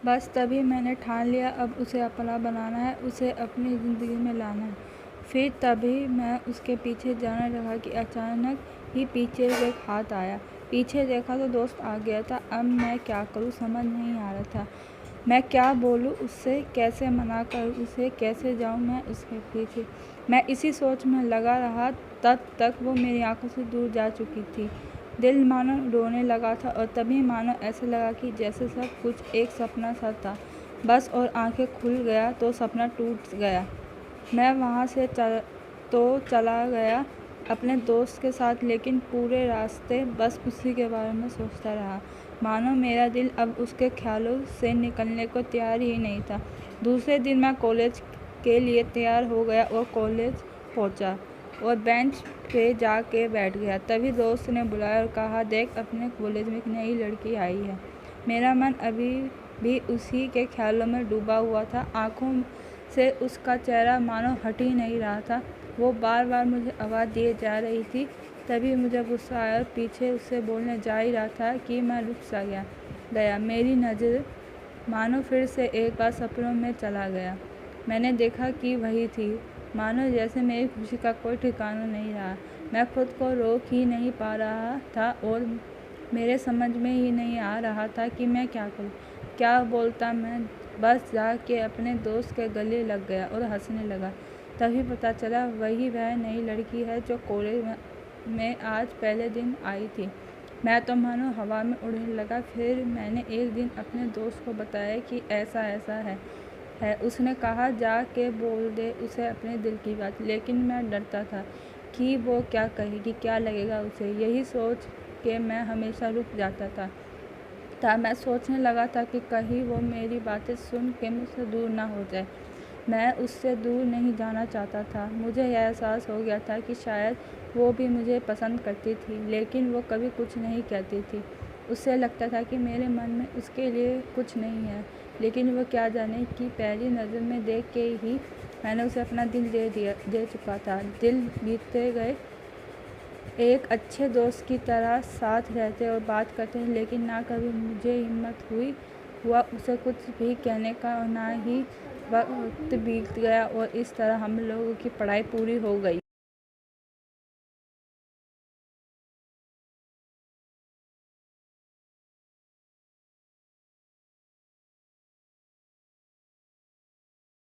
बस तभी मैंने ठान लिया अब उसे अपना बनाना है, उसे अपनी ज़िंदगी में लाना है। फिर तभी मैं उसके पीछे जाने लगा कि अचानक ही पीछे से एक हाथ आया। पीछे देखा तो दोस्त आ गया था। अब मैं क्या करूँ समझ नहीं आ रहा था। मैं क्या बोलूँ उससे, कैसे मना करूँ उसे, कैसे जाऊँ मैं उसके पीछे। मैं इसी सोच में लगा रहा, तब तक वो मेरी आंखों से दूर जा चुकी थी। दिल मानो रोने लगा था और तभी मानो ऐसा लगा कि जैसे सब कुछ एक सपना सा था बस, और आंखें खुल गया तो सपना टूट गया। मैं वहाँ से चला गया अपने दोस्त के साथ, लेकिन पूरे रास्ते बस उसी के बारे में सोचता रहा। मानो मेरा दिल अब उसके ख्यालों से निकलने को तैयार ही नहीं था। दूसरे दिन मैं कॉलेज के लिए तैयार हो गया और कॉलेज पहुँचा और बेंच पे जाके बैठ गया। तभी दोस्त ने बुलाया और कहा, देख अपने कॉलेज में एक नई लड़की आई है। मेरा मन अभी भी उसी के ख्यालों में डूबा हुआ था। आँखों से उसका चेहरा मानो हट ही नहीं रहा था। वो बार बार मुझे आवाज़ दिए जा रही थी। तभी मुझे गुस्सा आया और पीछे उससे बोलने जा ही रहा था कि मैं रुक सा गया। मेरी नज़र मानो फिर से एक बार सपनों में चला गया। मैंने देखा कि वही थी। मानो जैसे मेरी खुशी का कोई ठिकाना नहीं रहा। मैं खुद को रोक ही नहीं पा रहा था और मेरे समझ में ही नहीं आ रहा था कि मैं क्या करूं, क्या बोलता। मैं बस जाके अपने दोस्त के गले लग गया और हंसने लगा। तभी पता चला वही वह नई लड़की है जो कॉलेज में आज पहले दिन आई थी। मैं तो मानो हवा में उड़ने लगा। फिर मैंने एक दिन अपने दोस्त को बताया कि ऐसा ऐसा है। उसने कहा जाके बोल दे उसे अपने दिल की बात। लेकिन मैं डरता था कि वो क्या कहेगी, क्या लगेगा उसे। यही सोच के मैं हमेशा रुक जाता था। मैं सोचने लगा था कि कहीं वो मेरी बातें सुन के मुझसे दूर ना हो जाए। मैं उससे दूर नहीं जाना चाहता था। मुझे यह एहसास हो गया था कि शायद वो भी मुझे पसंद करती थी, लेकिन वो कभी कुछ नहीं कहती थी। उससे लगता था कि मेरे मन में उसके लिए कुछ नहीं है, लेकिन वो क्या जाने कि पहली नज़र में देख के ही मैंने उसे अपना दिल दे चुका था। दिन बीतते गए, एक अच्छे दोस्त की तरह साथ रहते और बात करते हैं, लेकिन ना कभी मुझे हिम्मत हुआ उसे कुछ भी कहने का, और ना ही वक्त बीत गया और इस तरह हम लोगों की पढ़ाई पूरी हो गई।